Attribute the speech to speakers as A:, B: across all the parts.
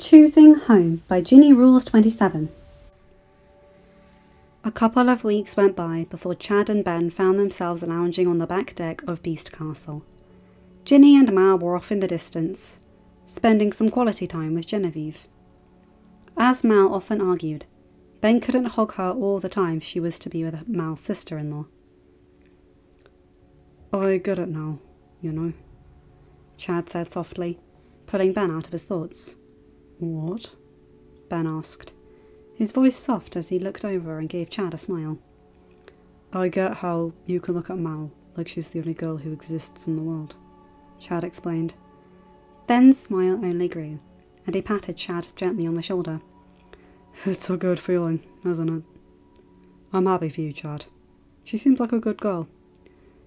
A: Choosing Home by ginnyrules27. A couple of weeks went by before Chad and Ben found themselves lounging on the back deck of Beast Castle. Ginny and Mal were off in the distance, spending some quality time with Genevieve. As Mal often argued, Ben couldn't hog her all the time she was to be with Mal's sister-in-law. "I get it now, you know," Chad said softly, pulling Ben out of his thoughts. "What?" Ben asked, his voice soft as he looked over and gave Chad a smile. "I get how you can look at Mal like she's the only girl who exists in the world," Chad explained. Ben's smile only grew, and he patted Chad gently on the shoulder. "It's a good feeling, isn't it? I'm happy for you, Chad. She seems like a good girl."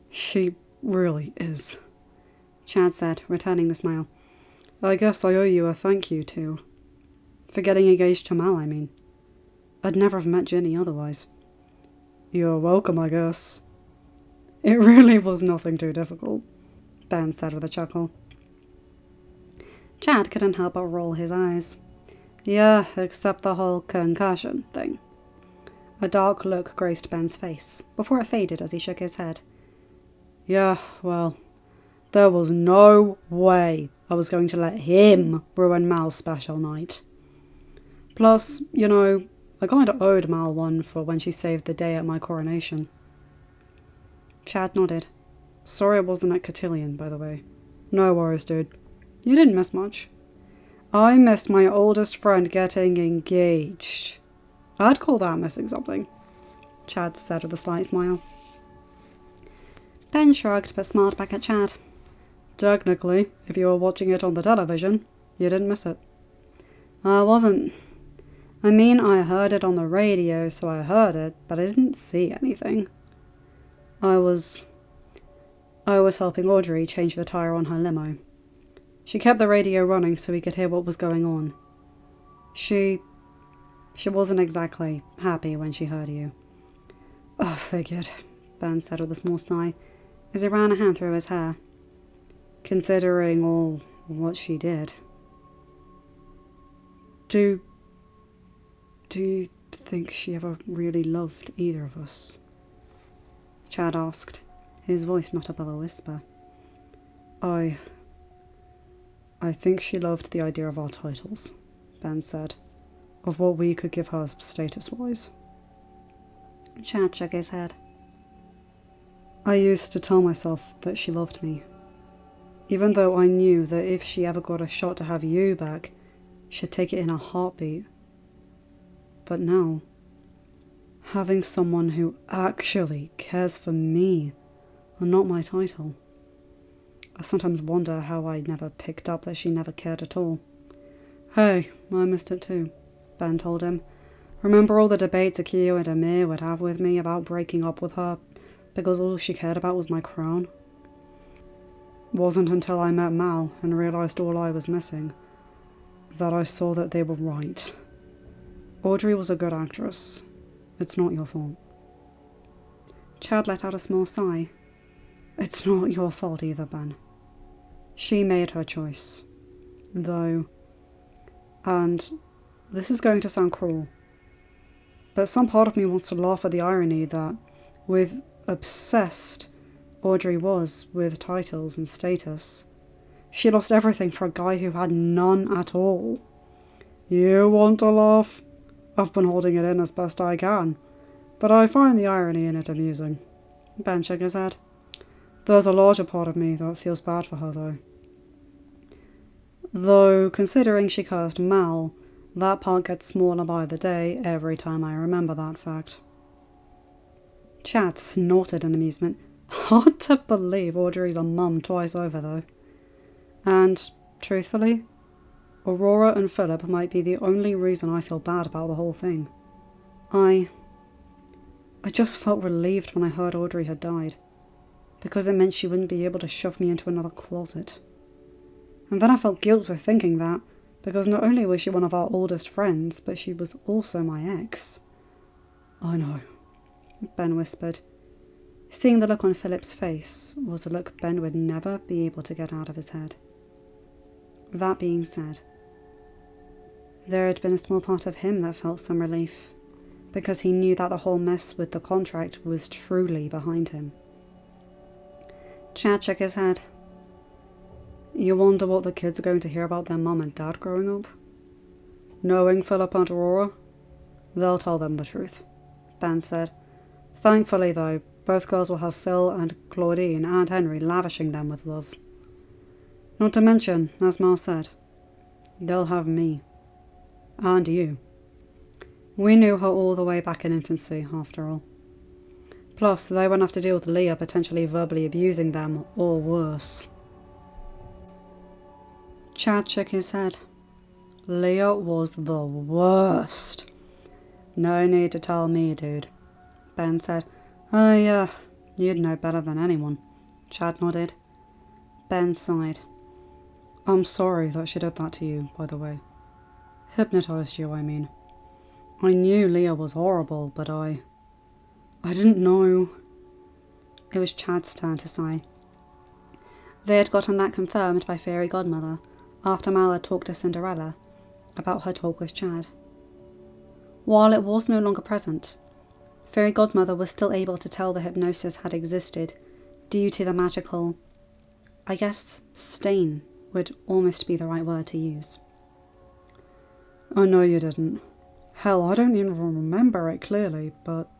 A: "She really is," Chad said, returning the smile. "I guess I owe you a thank you, too. For getting engaged to Mal, I mean. I'd never have met Ginny otherwise." "You're welcome, I guess." "It really was nothing too difficult," Ben said with a chuckle. Chad couldn't help but roll his eyes. "Yeah, except the whole concussion thing." A dark look graced Ben's face, before it faded as he shook his head. "Yeah, well, there was no way I was going to let him ruin Mal's special night. Plus, you know, I kinda owed Mal one for when she saved the day at my coronation." Chad nodded. "Sorry it wasn't at Cotillion, by the way." "No worries, dude. You didn't miss much." "I missed my oldest friend getting engaged. I'd call that missing something," Chad said with a slight smile. Ben shrugged but smiled back at Chad. "Technically, if you were watching it on the television, you didn't miss it." "I wasn't. I mean, I heard it on the radio, so I heard it, but I didn't see anything. I was helping Audrey change the tire on her limo. She kept the radio running so we could hear what was going on. She wasn't exactly happy when she heard you." "Oh, figured," Ben said with a small sigh, as he ran a hand through his hair. "Considering all what she did." Do you think she ever really loved either of us?" Chad asked, his voice not above a whisper. I think she loved the idea of our titles," Ben said, "of what we could give her status-wise." Chad shook his head. "I used to tell myself that she loved me, even though I knew that if she ever got a shot to have you back, she'd take it in a heartbeat. But now, having someone who actually cares for me and not my title, I sometimes wonder how I never picked up that she never cared at all." "Hey, I missed it too," Ben told him. "Remember all the debates Akio and Amir would have with me about breaking up with her because all she cared about was my crown? Wasn't until I met Mal and realized all I was missing that I saw that they were right. Audrey was a good actress. It's not your fault." Chad let out a small sigh. "It's not your fault either, Ben. She made her choice. Though, and this is going to sound cruel, but some part of me wants to laugh at the irony that, with obsessed Audrey was with titles and status, she lost everything for a guy who had none at all." "You want to laugh?" "I've been holding it in as best I can, but I find the irony in it amusing." Ben shook his head. "There's a larger part of me that feels bad for her, though considering she cursed Mal, that part gets smaller by the day every time I remember that fact." Chad snorted in amusement. "Hard to believe Audrey's a mum twice over, though. And, truthfully, Aurora and Philip might be the only reason I feel bad about the whole thing. I just felt relieved when I heard Audrey had died, because it meant she wouldn't be able to shove me into another closet. And then I felt guilt for thinking that, because not only was she one of our oldest friends, but she was also my ex." "I know," Ben whispered. Seeing the look on Philip's face was a look Ben would never be able to get out of his head. That being said, There had been a small part of him that felt some relief, because he knew that the whole mess with the contract was truly behind him. Chad shook his head. You wonder what the kids are going to hear about their mum and dad growing up? Knowing Philip and Aurora? They'll tell them the truth, Ben said. Thankfully, though, both girls will have Phil and Claudine and Henry lavishing them with love. Not to mention, as Mal said, they'll have me. And you. We knew her all the way back in infancy, after all. Plus, they won't have to deal with Leah potentially verbally abusing them, or worse. Chad shook his head. Leah was the worst. No need to tell me, dude, Ben said. Oh yeah, you'd know better than anyone. Chad nodded. Ben sighed. I'm sorry that she did that to you, by the way. Hypnotized you, I mean. I knew Leah was horrible, but I didn't know. It was Chad's turn to sigh. They had gotten that confirmed by Fairy Godmother after Mal had talked to Cinderella about her talk with Chad. While it was no longer present, Fairy Godmother was still able to tell the hypnosis had existed due to the magical, I guess, stain would almost be the right word to use. I know you didn't. Hell, I don't even remember it clearly, but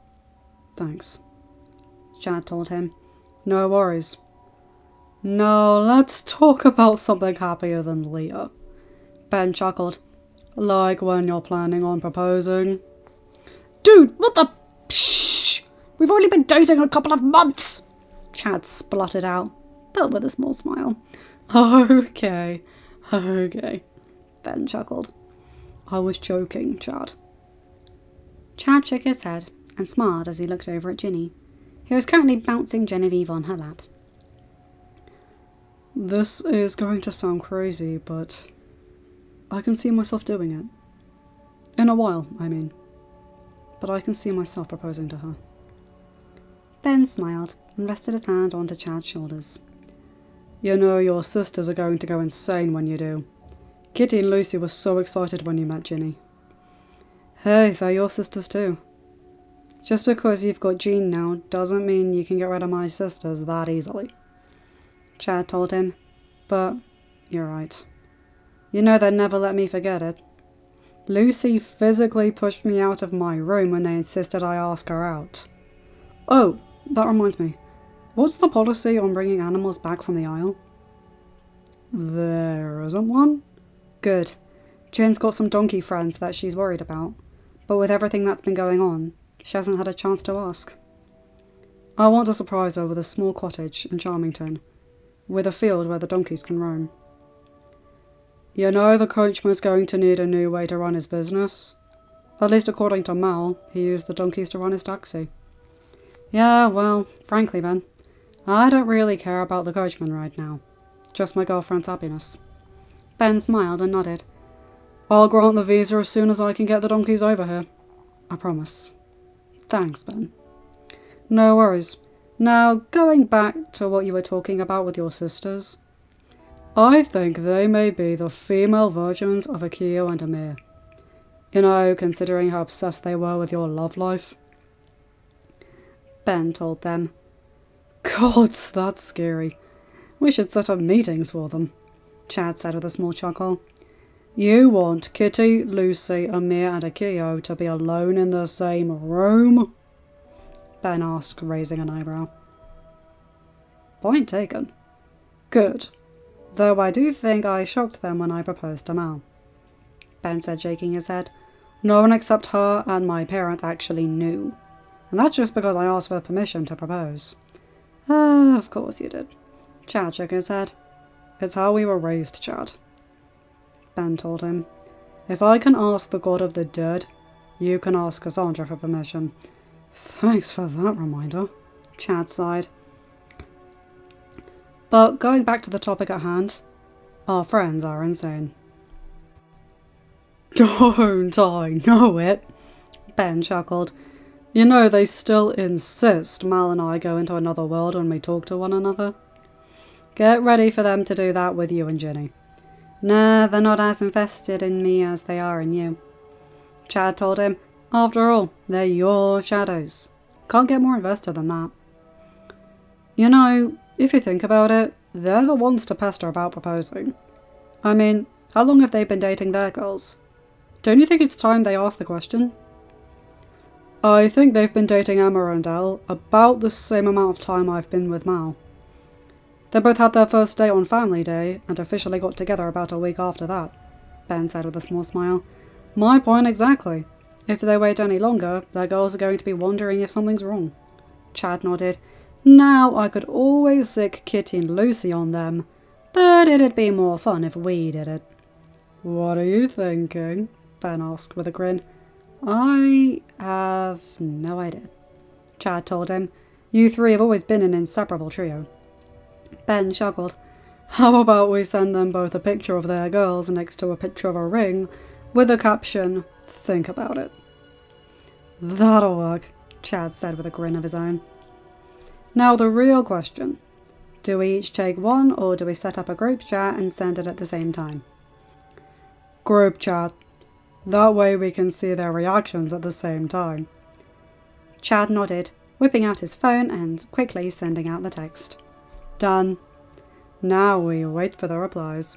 A: thanks, Chad told him. No worries. Now let's talk about something happier than Leah. Ben chuckled. Like when you're planning on proposing. Dude, what the... Psh! We've only been dating a couple of months, Chad spluttered out, but with a small smile. Okay, Ben chuckled. I was joking, Chad. Chad shook his head and smiled as he looked over at Ginny, who was currently bouncing Genevieve on her lap. This is going to sound crazy, but I can see myself doing it. In a while, I mean. But I can see myself proposing to her. Ben smiled and rested his hand onto Chad's shoulders. You know your sisters are going to go insane when you do. Kitty and Lucy were so excited when you met Ginny. Hey, they're your sisters too. Just because you've got Jean now doesn't mean you can get rid of my sisters that easily, Chad told him. But you're right. You know they'd never let me forget it. Lucy physically pushed me out of my room when they insisted I ask her out. Oh, that reminds me. What's the policy on bringing animals back from the Isle? There isn't one. Good. Jen's got some donkey friends that she's worried about, but with everything that's been going on, she hasn't had a chance to ask. I want to surprise her with a small cottage in Charmington, with a field where the donkeys can roam. You know the coachman's going to need a new way to run his business. At least according to Mal, he used the donkeys to run his taxi. Yeah, well, frankly, Ben, I don't really care about the coachman right now. Just my girlfriend's happiness. Ben smiled and nodded. I'll grant the visa as soon as I can get the donkeys over here. I promise. Thanks, Ben. No worries. Now, going back to what you were talking about with your sisters, I think they may be the female versions of Akio and Amir. You know, considering how obsessed they were with your love life. Ben told them. God, that's scary. We should set up meetings for them, Chad said with a small chuckle. You want Kitty, Lucy, Amir and Akio to be alone in the same room? Ben asked, raising an eyebrow. Point taken. Good. Though I do think I shocked them when I proposed to Mal. Ben said, shaking his head. No one except her and my parents actually knew. And that's just because I asked for permission to propose. Of course you did. Chad shook his head. It's how we were raised, Chad. Ben told him. If I can ask the god of the dead, you can ask Cassandra for permission. Thanks for that reminder, Chad sighed. But going back to the topic at hand, our friends are insane. Don't I know it? Ben chuckled. You know they still insist Mal and I go into another world when we talk to one another. Get ready for them to do that with you and Ginny. Nah, they're not as invested in me as they are in you. Chad told him. After all, they're your shadows. Can't get more invested than that. You know, if you think about it, they're the ones to pester about proposing. I mean, how long have they been dating their girls? Don't you think it's time they asked the question? I think they've been dating Emma and Elle about the same amount of time I've been with Mal. They both had their first date on Family Day and officially got together about a week after that, Ben said with a small smile. My point exactly. If they wait any longer, their girls are going to be wondering if something's wrong. Chad nodded. Now, I could always sick Kitty and Lucy on them, but it'd be more fun if we did it. What are you thinking? Ben asked with a grin. I have no idea. Chad told him. You three have always been an inseparable trio. Ben chuckled. How about we send them both a picture of their girls next to a picture of a ring with the caption, think about it. That'll work, Chad said with a grin of his own. Now the real question. Do we each take one, or do we set up a group chat and send it at the same time? Group chat. That way we can see their reactions at the same time. Chad nodded, whipping out his phone and quickly sending out the text. Done. Now we wait for the replies.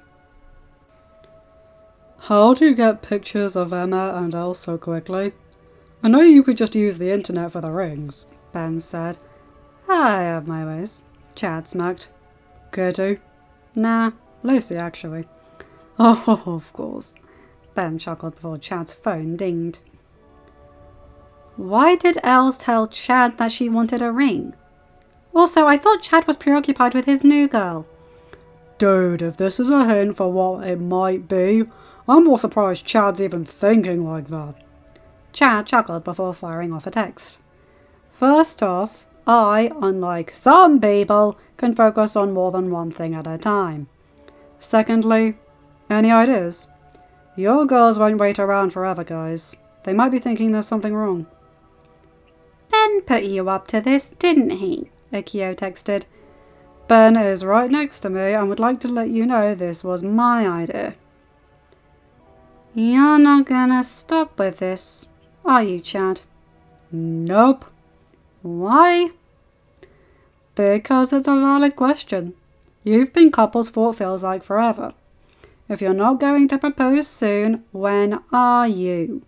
A: How do you get pictures of Emma and Elle so quickly? I know you could just use the internet for the rings, Ben said. I have my ways, Chad smirked. Kitty? Nah, Lucy actually. Oh, of course. Ben chuckled before Chad's phone dinged. Why did Elle tell Chad that she wanted a ring? Also, I thought Chad was preoccupied with his new girl. Dude, if this is a hint for what it might be, I'm more surprised Chad's even thinking like that. Chad chuckled before firing off a text. First off, I, unlike some people, can focus on more than one thing at a time. Secondly, any ideas? Your girls won't wait around forever, guys. They might be thinking there's something wrong. Ben put you up to this, didn't he? Akio texted. Ben is right next to me and would like to let you know this was my idea. You're not gonna stop with this, are you, Chad? Nope. Why? Because it's a valid question. You've been couples for what feels like forever. If you're not going to propose soon, when are you?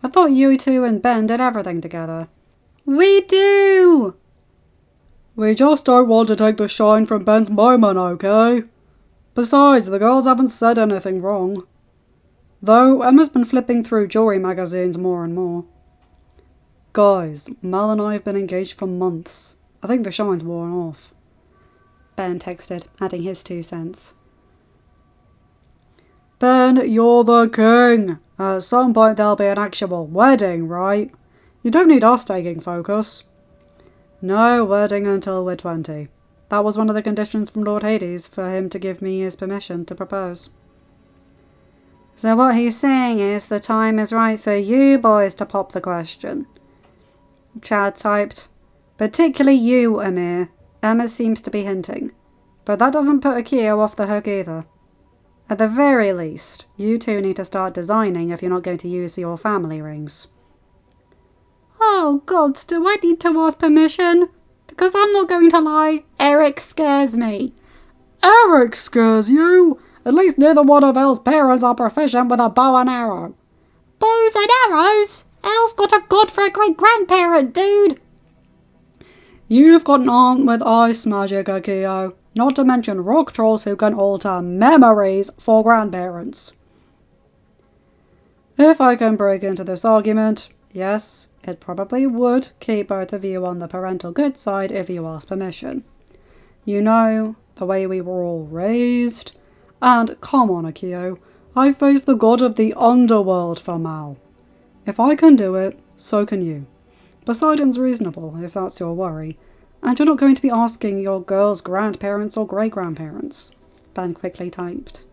A: I thought you two and Ben did everything together. We do! We just don't want to take the shine from Ben's moment, okay? Besides, the girls haven't said anything wrong. Though Emma's been flipping through jewelry magazines more and more. Guys, Mal and I have been engaged for months. I think the shine's worn off. Ben texted, adding his 2 cents. Ben, you're the king. At some point there'll be an actual wedding, right? You don't need us taking focus. No wedding until we're 20. That was one of the conditions from Lord Hades for him to give me his permission to propose. So what he's saying is the time is right for you boys to pop the question. Chad typed. Particularly you, Amir. Emma seems to be hinting. But that doesn't put Akio off the hook either. At the very least, you two need to start designing if you're not going to use your family rings. Oh gods, do I need to ask permission? Because I'm not going to lie, Eric scares me. Eric scares you? At least neither one of Elle's parents are proficient with a bow and arrow. Bows and arrows? Elle's got a god for a great-grandparent, dude. You've got an aunt with ice magic, Akio. Not to mention rock trolls who can alter memories for grandparents. If I can break into this argument, yes, it probably would keep both of you on the parental good side if you ask permission. You know, the way we were all raised. And come on, Akio, I face the god of the underworld for Mal. If I can do it, so can you. Poseidon's reasonable, if that's your worry. And you're not going to be asking your girl's grandparents or great-grandparents. Ben quickly typed.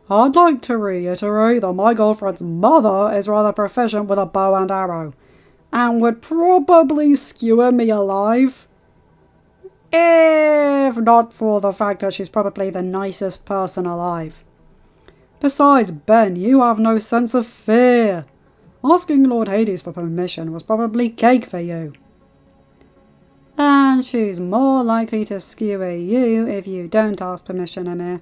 A: I'd like to reiterate that my girlfriend's mother is rather proficient with a bow and arrow, and would probably skewer me alive. If not for the fact that she's probably the nicest person alive.
B: Besides, Ben, you have no sense of fear. Asking Lord Hades for permission was probably cake for you.
A: And she's more likely to skewer you if you don't ask permission, Amir.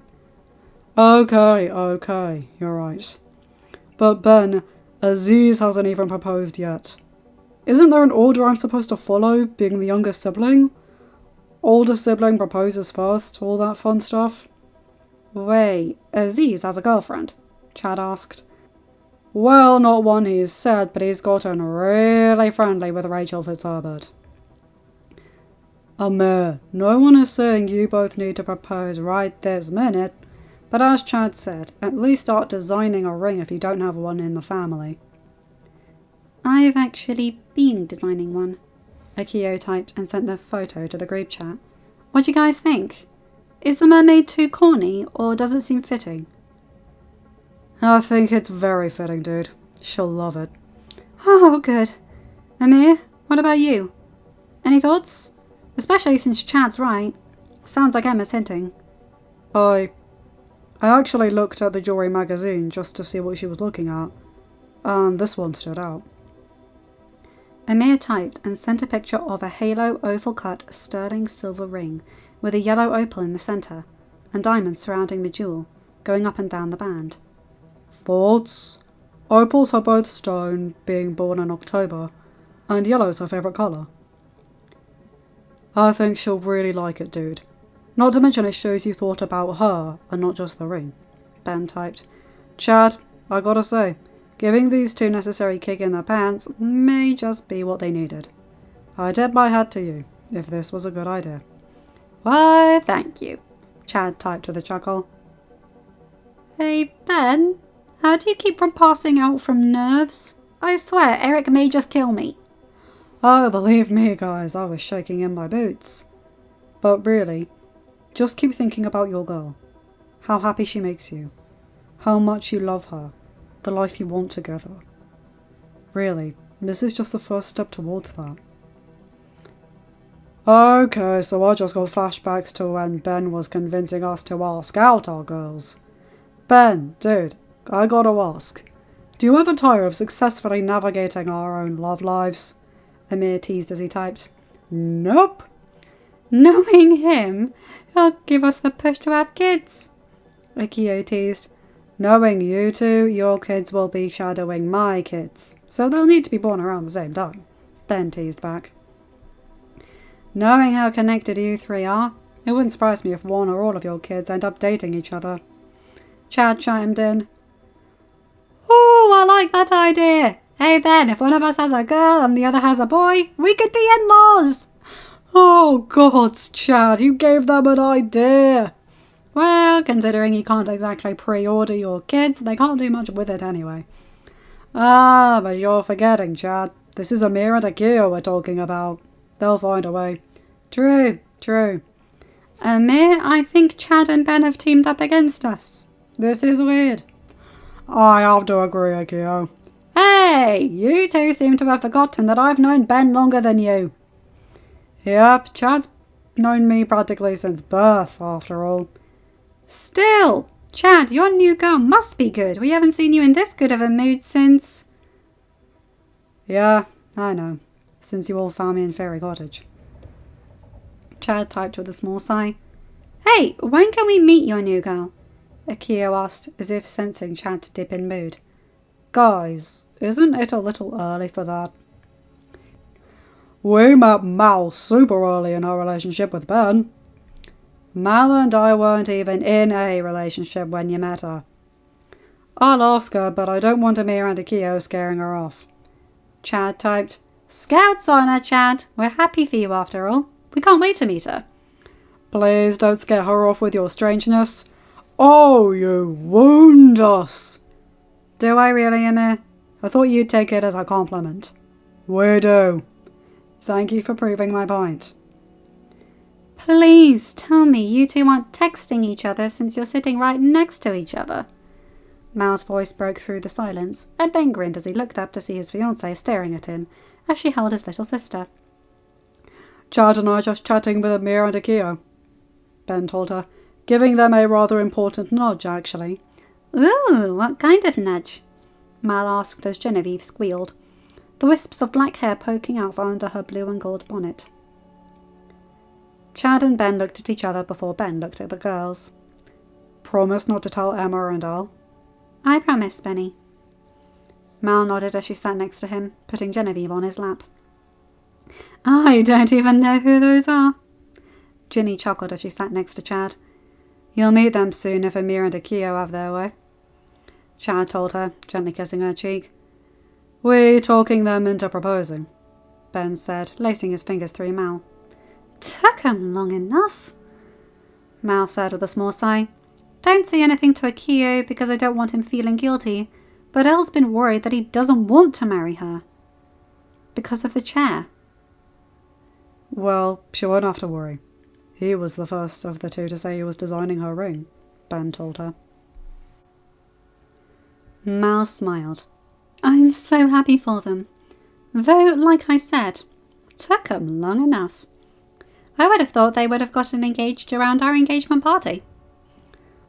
B: Okay, you're right. But Ben, Aziz hasn't even proposed yet. Isn't there an order I'm supposed to follow, being the younger sibling? Older sibling proposes first, all that fun stuff.
A: Wait, Aziz has a girlfriend? Chad asked.
B: Well, not one he's said, but he's gotten really friendly with Rachel Fitzherbert. Amir, no one is saying you both need to propose right this minute, but as Chad said, at least start designing a ring if you don't have one in the family.
A: I've actually been designing one, Akio typed and sent the photo to the group chat. What do you guys think? Is the mermaid too corny, or does it seem fitting?
B: I think it's very fitting, dude. She'll love it.
A: Oh, good. Amir, what about you? Any thoughts? Especially since Chad's right. Sounds like Emma's hinting.
B: I actually looked at the jewelry magazine just to see what she was looking at, and this one stood out.
A: Amir typed and sent a picture of a halo oval-cut sterling silver ring with a yellow opal in the centre and diamonds surrounding the jewel, going up and down the band.
B: Thoughts? Opals are both stone, being born in October, and yellow's her favourite colour. I think she'll really like it, dude. Not to mention it shows you thought about her and not just the ring, Ben typed. Chad, I gotta say, giving these two necessary kick in the pants may just be what they needed. I tip my hat to you, if this was a good idea.
A: Why, thank you, Chad typed with a chuckle. Hey, Ben, how do you keep from passing out from nerves? I swear, Eric may just kill me.
B: Oh, believe me, guys, I was shaking in my boots. But really, just keep thinking about your girl. How happy she makes you. How much you love her. The life you want together. Really, this is just the first step towards that. Okay, so I just got flashbacks to when Ben was convincing us to ask out our girls. Ben, dude, I gotta ask. Do you ever tire of successfully navigating our own love lives? Amir teased as he typed. Nope.
A: Knowing him, he'll give us the push to have kids, Akio teased.
B: Knowing you two, your kids will be shadowing my kids, so they'll need to be born around the same time, Ben teased back.
A: Knowing how connected you three are, it wouldn't surprise me if one or all of your kids end up dating each other, Chad chimed in. Oh, I like that idea. Hey Ben, if one of us has a girl and the other has a boy, we could be in-laws.
B: Oh gods, Chad, you gave them an idea.
A: Well, considering you can't exactly pre-order your kids, they can't do much with it anyway.
B: Ah, but you're forgetting, Chad. This is Amir and Akio we're talking about. They'll find a way.
A: True. Amir, I think Chad and Ben have teamed up against us. This is weird.
B: I have to agree, Akio.
A: Hey, you two seem to have forgotten that I've known Ben longer than you.
B: Yep, Chad's known me practically since birth, after all.
A: Still, Chad, your new girl must be good. We haven't seen you in this good of a mood since...
B: Yeah, I know. Since you all found me in Fairy Cottage.
A: Chad typed with a small sigh. Hey, when can we meet your new girl? Akio asked, as if sensing Chad to dip in mood.
B: Guys, isn't it a little early for that? We met Mal super early in our relationship with Ben. Mal and I weren't even in a relationship when you met her. I'll ask her, but I don't want Amir and Akio scaring her off.
A: Chad typed, Scouts on her, Chad. We're happy for you after all. We can't wait to meet her.
B: Please don't scare her off with your strangeness. Oh, you wound us.
A: Do I really, Amir? I thought you'd take it as a compliment.
B: We do. Thank you for proving my point.
A: Please tell me you two aren't texting each other since you're sitting right next to each other. Mal's voice broke through the silence, and Ben grinned as he looked up to see his fiancée staring at him as she held his little sister.
B: Chad and I just chatting with Amir and Akio, Ben told her, giving them a rather important nudge, actually,
A: Ooh, what kind of nudge? Mal asked as Genevieve squealed, the wisps of black hair poking out from under her blue and gold bonnet. Chad and Ben looked at each other before Ben looked at the girls.
B: Promise not to tell Emma and Al.
A: I promise, Benny. Mal nodded as she sat next to him, putting Genevieve on his lap. I don't even know who those are. Ginny chuckled as she sat next to Chad. You'll meet them soon if Amir and Akio have their way. Chad told her, gently kissing her cheek.
B: We talking them into proposing,
A: Ben said, lacing his fingers through Mal. Took 'em long enough, Mal said with a small sigh. Don't say anything to Akio because I don't want him feeling guilty, but Elle's been worried that he doesn't want to marry her. Because of the chair.
B: Well, she won't have to worry. He was the first of the two to say he was designing her ring, Ben told her.
A: Mal smiled. I'm so happy for them. Though, like I said, took 'em long enough. I would have thought they would have gotten engaged around our engagement party.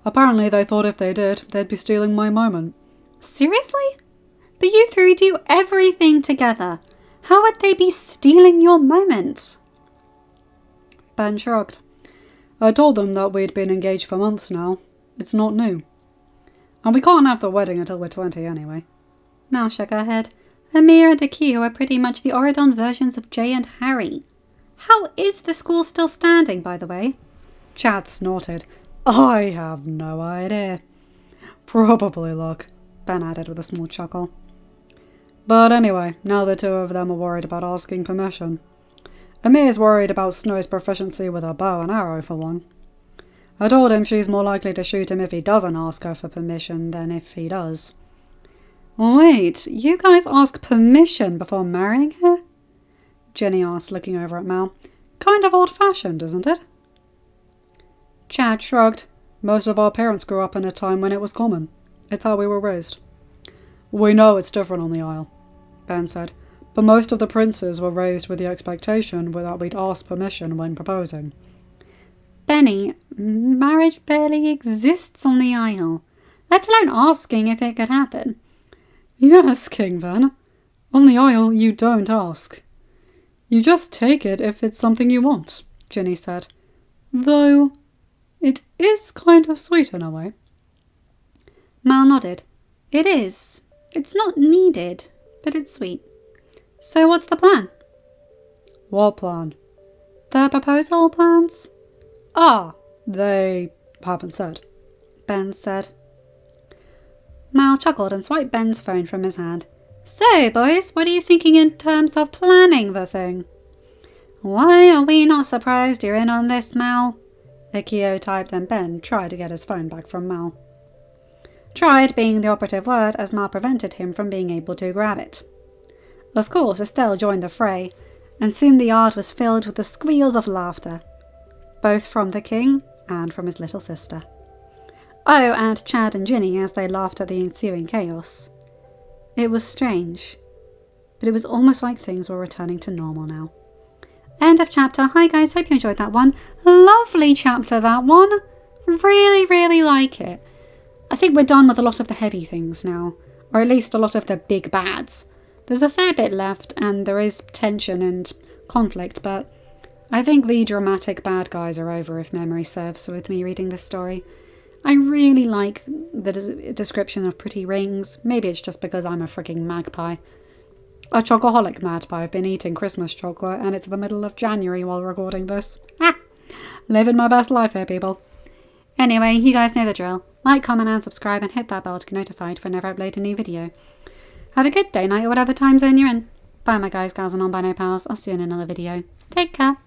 B: Apparently they thought if they did, they'd be stealing my moment.
A: Seriously? But you three do everything together. How would they be stealing your moment?
B: Ben shrugged. I told them that we'd been engaged for months now. It's not new. And we can't have the wedding until we're 20 anyway.
A: Mal shook her head. Amir and Akio are pretty much the Oridon versions of Jay and Harry. How is the school still standing, by the way?
B: Chad snorted. I have no idea. Probably luck, Ben added with a small chuckle. But anyway, now the two of them are worried about asking permission. Amir's worried about Snow's proficiency with a bow and arrow, for one. I told him she's more likely to shoot him if he doesn't ask her for permission than if he does.
A: Wait, you guys ask permission before marrying her? Jenny asked, looking over at Mal.
B: Kind of old-fashioned, isn't it?
A: Chad shrugged.
B: Most of our parents grew up in a time when it was common. It's how we were raised. We know it's different on the Isle, Ben said, but most of the princes were raised with the expectation that we'd ask permission when proposing.
A: Benny, marriage barely exists on the Isle, let alone asking if it could happen.
B: Yes, King Van. On the Isle, you don't ask. You just take it if it's something you want, Ginny said. Though, it is kind of sweet in a way.
A: Mal nodded. It is. It's not needed, but it's sweet. So what's the plan?
B: What plan?
A: The proposal plans?
B: They haven't said,
A: Ben said. Mal chuckled and swiped Ben's phone from his hand. So, boys, what are you thinking in terms of planning the thing? Why are we not surprised you're in on this, Mal? Akio typed and Ben tried to get his phone back from Mal. Tried being the operative word as Mal prevented him from being able to grab it. Of course, Estelle joined the fray, and soon the yard was filled with the squeals of laughter, both from the king and from his little sister. Oh, and Chad and Ginny as they laughed at the ensuing chaos. It was strange, but it was almost like things were returning to normal now. End of chapter. Hi guys, hope you enjoyed that one. Lovely chapter, that one. Really, really like it. I think we're done with a lot of the heavy things now, or at least a lot of the big bads. There's a fair bit left, and there is tension and conflict, but I think the dramatic bad guys are over if memory serves with me reading this story. I really like the description of pretty rings. Maybe it's just because I'm a freaking magpie. A chocoholic magpie. I've been eating Christmas chocolate, and it's the middle of January while recording this. Living my best life here, people. Anyway, you guys know the drill. Like, comment, and subscribe, and hit that bell to get notified whenever I upload a new video. Have a good day, night, or whatever time zone you're in. Bye, my guys, gals, and non-binary pals. I'll see you in another video. Take care.